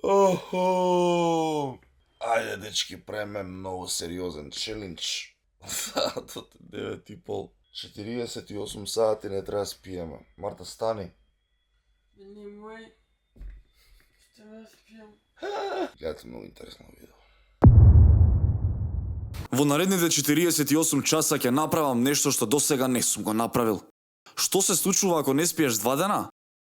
Охо! Ајде, дечки, преме многу сериозен челендж. Саатот е 9:30. 48 сати не треба да спиеме. Марта, стани. Немој. Ще да спијам. Гледате многу интересно видео. Во наредните 48 часа ќе направам нешто што досега не сум го направил. Што се случува ако не спиеш 2 дена?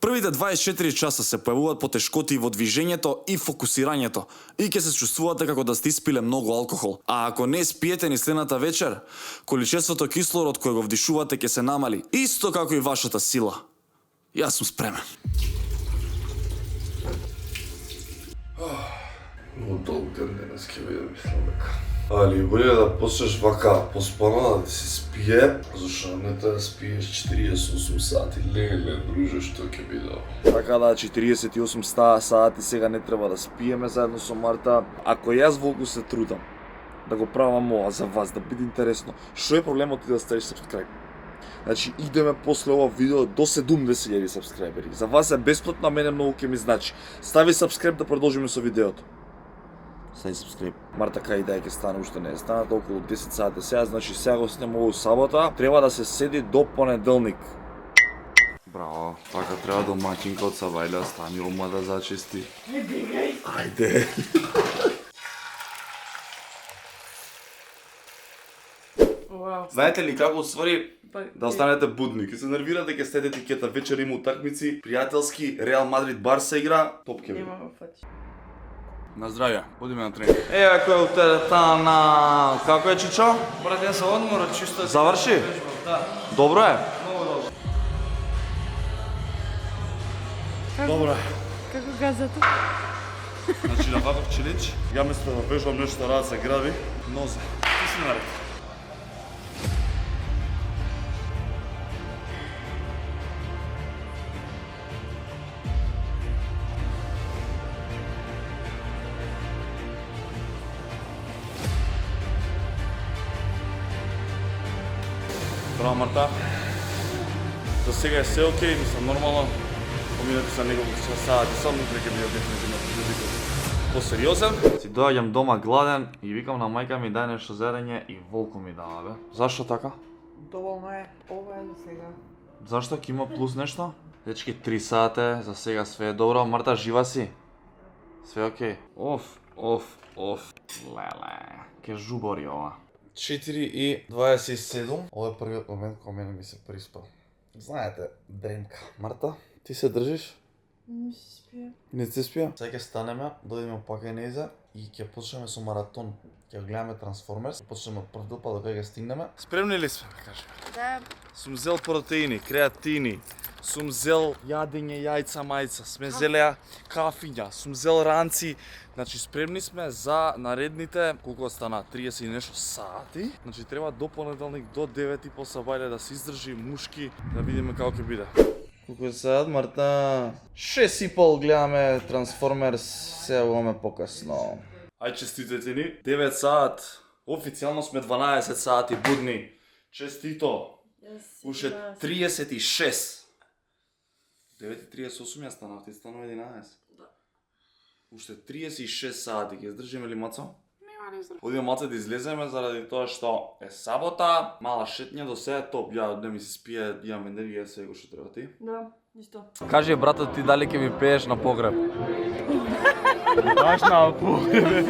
Првите 24 часа се појавуваат потешкоти во движењето и фокусирањето и ќе се чувствувате како да сте испиле многу алкохол. А ако не спиете ни следната вечер, количеството кислород кој го вдишувате ќе се намали, исто како и вашата сила. Јас сум спремен. Многу долг ден денес ќе биде, мислам дека. Али боле да почнеш вака поспано да ти се спие, зашто не треба да спиеш 48 сати. Леле, друже, што ќе биде? Така да, 48 сати сега не треба да спиеме заедно со Марта. Ако јас волку се трудам да го правам ова за вас, да биде интересно, што е проблемот ти да ставиш subscribe? Значи, идеме после ова видео до 70.000 сабскрајбери. За вас е бесплатно, а мене многу ќе ми значи. Стави subscribe да продолжиме со видеото. Стави subscribe. Марта кај идеја ќе стане, уште не е станата, околу 10 сати сега, значи сега го снимам сабота, треба да се седи до понеделник. Браво, така треба домаќинка од Савајля, стани ума да зачисти. Не бегај. Ајде. Вау. Знаете ли како ствари Па, да останете будни? Ке се нервирате, ке следите кета вечер има утакмици, пријателски, Реал Мадрид Барса игра, топ ке биде. Нема го фати. На здравје, одиме на тренинг. Еве кој утета на... Како е, Чичо? Брат, ја се одмора, чисто... Заврши? Да. Добро е? Много добро. Добро. Како газата? Значи на ваков челендж, ја место да вежбам нешто раце грави, нозе. Ти си наред. Браво, Марта. За сега е се окей, мислам нормално. Поминати са неколку сати, сам утре ќе биде дефинитивно посериозен. Си доаѓам дома гладен и викам на мајка ми дај нешто за јадење и волку ми дава, бе. Зашто така? Доволно е. Ова е за сега. Зашто ќе има плюс нешто? Дечки 3 сата, за сега све е добро. Марта, жива си? Све окей? Оф. Леле, ке жубори ова. 4:27. Ова е првиот момент кога мене ми се приспа. Знаете, дремка. Марта, ти се држиш? Не си спија. Не се спија? Сега ќе станеме, дојдеме пака неза и ќе почнеме со маратон. Ќе гледаме Трансформерс, почнеме од прв дел па до кај ќе стигнеме. Спремни ли сме, да кажеме? Да. Сум зел протеини, креатини, сум зел јадење јајца мајца, сме зелеа кафиња, сум зел ранци. Значи спремни сме за наредните, колку стана, 30 и нешто сати. Значи треба до понеделник до 9 по Сабајле да се издржи мушки, да видиме како ќе биде. Колку е сад, Марта? 6:30 гледаме Трансформерс, се уваме покасно. Ај честитете ни, 9 сат, официјално сме 12 сати будни. Честито! Уште 36. 9:38 ја станав, ти станува 11. Да. Уште 36 сати, ќе издржиме ли, Мацо? Нема да издржам. Одиме, Маце, да излеземе заради тоа што е сабота, мала шетња до сега е топ. Ја не ми се спие, имам енергија, сега што треба ти. Да, исто. Кажи, братот, ти дали ќе ми пееш на погреб? Баш на погреб.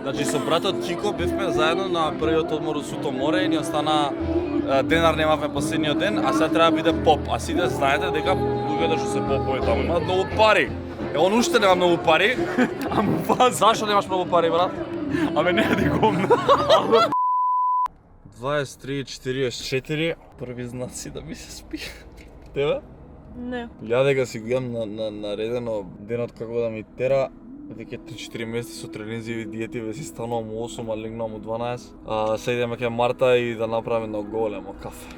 Значи со братот Чико бевме заедно на првиот одмор од Суто море и ни остана денар немавме последниот ден, а сега треба да биде поп. А сите знаете дека луѓето што се попови таму имаат многу пари. Е, он уште нема многу пари, а му Зашо немаш многу пари, брат? аме не да гомна. 23:44, први знаци да ми се спи. Тебе? Не. Ја дека си гледам наредено денот како да ми тера, веќе 3-4 месеци со тренинзи диети, ве си станувам у 8, а легнувам у 12. Се идеме кај Марта и да направиме едно големо кафе.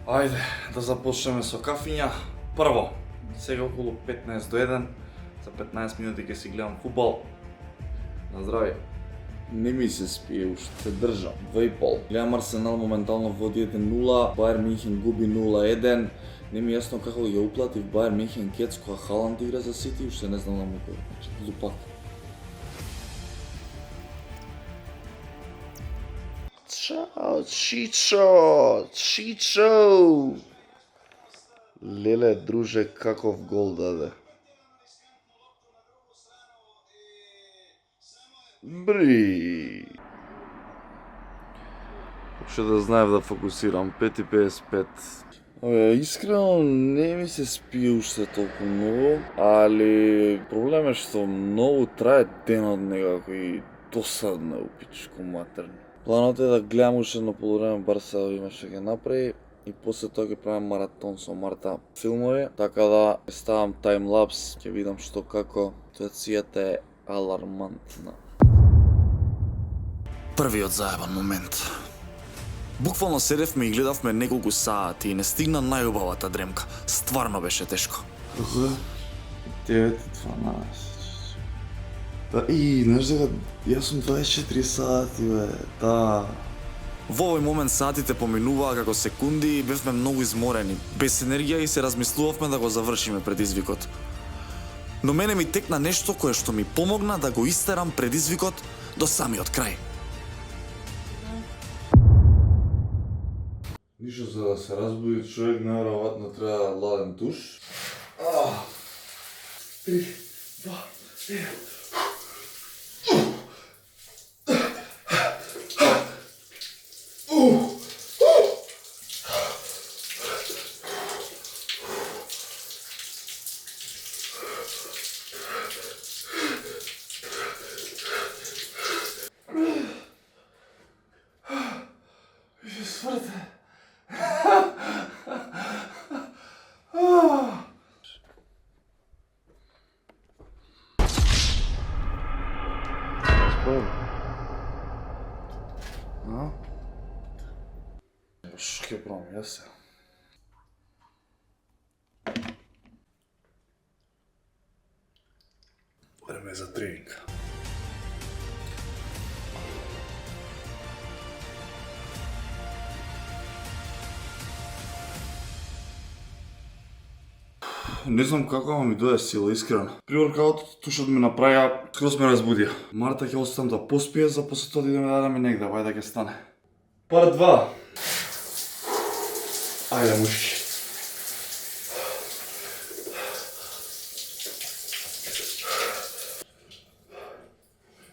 Ајде, да започнеме со кафиња. Прво, сега околу 15 до 1, за 15 минути ќе си гледам фудбал. На здравје. Не ми се спие уште, држам. 2,5. Гледам Арсенал моментално води 1-0, Бајер Минхен губи 0-1. Не ми е јасно како ја уплати в Бајер Минхен кец кога Халанд игра за Сити, уште не знам да му кој. Значи, глупак. Чао, Чичо! Леле, друже, каков гол даде. Бри! Уште да знаев да фокусирам, 5:55. Искрено не ми се спие уште толку многу, али проблем е што многу трае денот некако и досадно е у пичко матерно. Планот е да гледам уште едно полувреме Барса да видиме што ќе направи и после тоа ќе правам маратон со Марта филмови, така да ставам таймлапс, ќе видам што како. Ситуацијата е алармантна. Првиот заебан момент. Буквално седевме и гледавме неколку сати и не стигна најубавата дремка. Стварно беше тешко. Колку е? 9:12. Да, и, знаеш дека, јас сум 24 сати, бе, да. Во овој момент сатите поминуваа како секунди и бевме многу изморени, без енергија и се размислувавме да го завршиме предизвикот. Но мене ми текна нешто кое што ми помогна да го истерам предизвикот до самиот крај. Ништо за да се разбуди човек, најверојатно треба ладен душ. 3, 2, 1. Што ќе правам јас сега? Време е за тренинг. Не знам како, ама ми дојде сила, искрено. При воркаутот тушот ми направија, скроз ме разбудија. Марта ќе оставам да поспие, за после тоа да идеме да јадеме негде, вајде ќе стане. Пар 2. Ајде, мушки.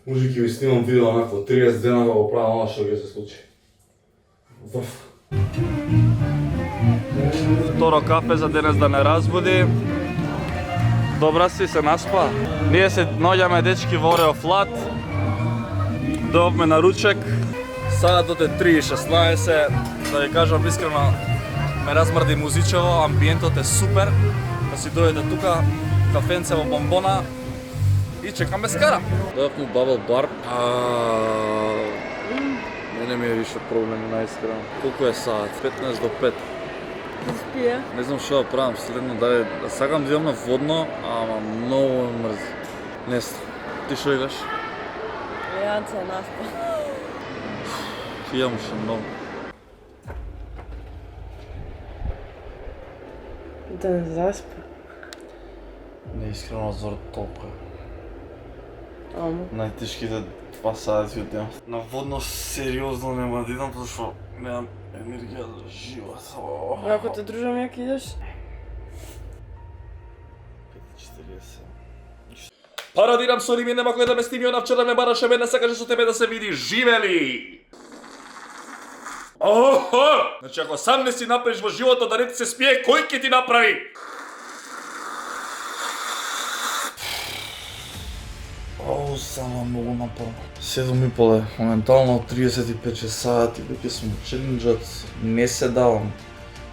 Мужики, ви снимам видео онакво 30 дена да го правам оно што ќе се случи. Врв. Второ кафе за денес да не разбуди. Добра си, се наспа. Ние се наоѓаме дечки во Орео Флат. Дојавме на ручек. Саатот е 3:16. Да ви кажам искрено, ме размрди музичево, амбиентот е супер. Да си дојдете тука, кафенце во бомбона и чекам без кара. Дојавме у Bubble Bar. Мене ми е више проблем, наискрено. Колку е саат? 15 до 5. Не спие. Не знам што да правам следно, да сакам да идам на водно, ама многу ме мрзи. Не знам. Ти што играш? Јан се наспа. Имам уште многу. Да не заспа. Не искрено зор толку е. Ама. Најтешките 2 сати од денот. На водно сериозно нема да идам, зашто немам енергија за живот. Ако те дружам, ја идеш? 5:40. Парадирам со Рими, нема кој да ме стими, она вчера ме бараше, мене сакаше со тебе да се види. Живели! Охо! Значи ако сам не си направиш во животот да не ти се спие, кој ќе ти направи? Оу, само многу напорно. 7:30 е, моментално 35 сати, веќе сум челенџат, не се давам.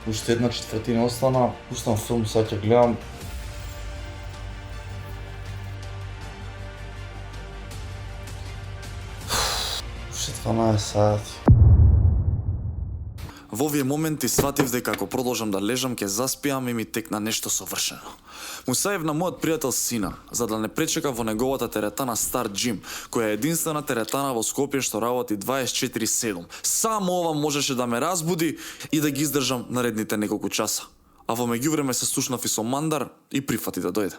Уште 1/4 остана, пуштам филм, сега ќе гледам. Уште 12 сати. Во овие моменти сватив дека ако продолжам да лежам ќе заспиам и ми текна нешто совршено. Му саев на мојот пријател сина, за да не пречека во неговата теретана Стар Джим, која е единствена теретана во Скопје што работи 24/7. Само ова можеше да ме разбуди и да ги издржам наредните неколку часа. А во меѓувреме се стушнав и со мандар и прифати да дојде.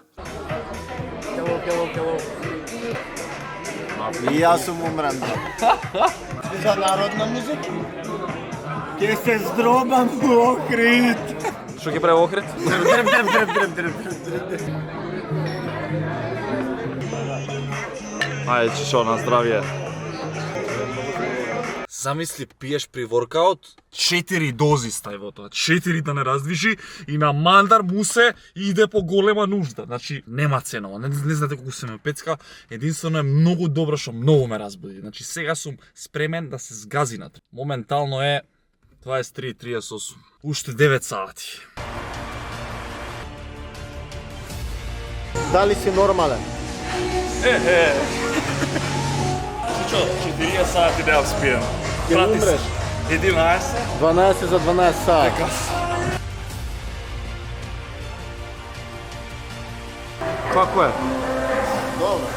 И јас сум умран. За народна музика. Ке се здробам у Охрид. Што ќе прави Охрид? Ајде, Чичо, на здравје. Замисли, пиеш при воркаут, 4 дози стај во тоа, 4 да не раздвижи и на мандар му се иде по голема нужда. Значи, нема ценова, не знаете колку се ме пецка, единствено е многу добро што многу ме разбуди. Значи, сега сум спремен да се згазинат. Моментално е 23:38, уште 9 сати. Дали си нормален? Чичо, 4 сати да спием. Ќе умреш. 11. 12 за 12 сат. Како е? Добро.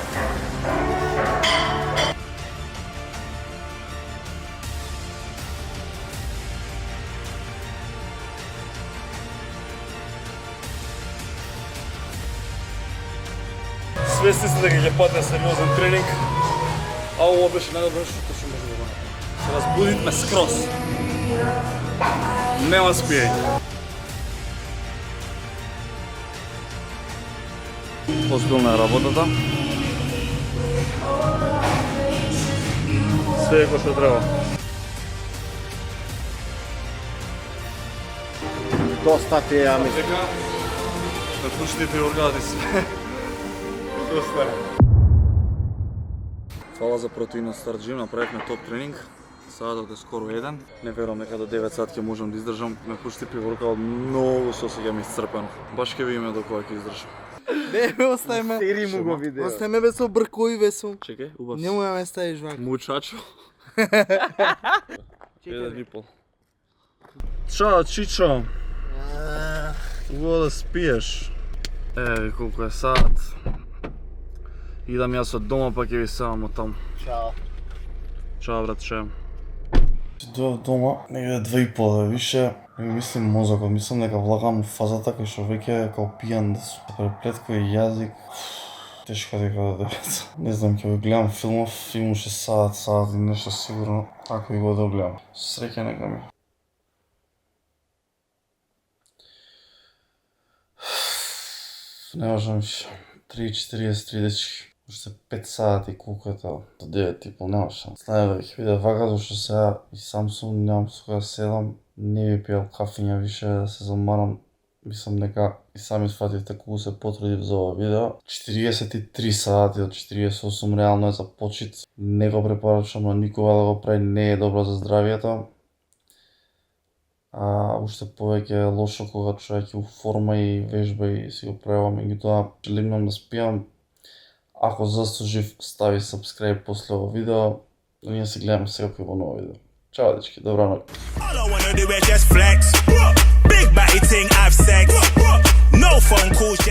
Свесни се дека ќе падне сериозен тренинг, а ова беше најдобро што може да го направи. Се разбудитме скроз. Нема спиење. Озбилна е работата. Све е кој што треба. Доста ти е, ами. Дека ме пушти при органи све. Доста е. Фала за протеинот Стар Джим, направивме топ тренинг. Саатот е скоро 1. Не верувам дека до 9 сат ќе можам да издржам. Ме пушти при воркаут, многу се осеќам исцрпено. Баш ќе видиме до кога ќе издржам. Не, остави ме. Сери му го видео. Остави ме без обркои весо. Чекај, убав. Немој да ме ставиш вака. Мучачо. 1,5. Чао, Чичо. Убаво да спиеш. Еви колку е саат. Идам јас од дома, па ќе ви севам од таму. Чао. Чао, братче. Дојав дома, негде 2,5 да више, и мислим мозокот, мислам дека влагам фазата кај што веќе као пијан да се преплеткува јазик. Тешка дека да девеца. Не знам, ќе го гледам филмов, имаше саат и нешто сигурно, ако и го да гледам. Среќа нека ми. Не можам више. 3:43 дечки. Уште 5 сати колку е тоа. До 9:30 не можам. Знаеме ќе биде вака, зашто сега и сам сум, немам со кога седам, не би пиел кафиња више да се замарам. Мислам дека и сами сфативте колку се потрудив за ова видео. 43 сати од 48 реално е за почит. Не го препорачам на никога да го прави, не е добро за здравието. А уште повеќе е лошо кога човек е у форма и вежба и си го правува, меѓутоа желим да спијам. Ако заслужив, стави subscribe после ово видео, и ние се гледаме секој во ново видео. Чао дечки, добра ноќ. All I wanna do is just flex. Big body thing, have sex. No phone calls.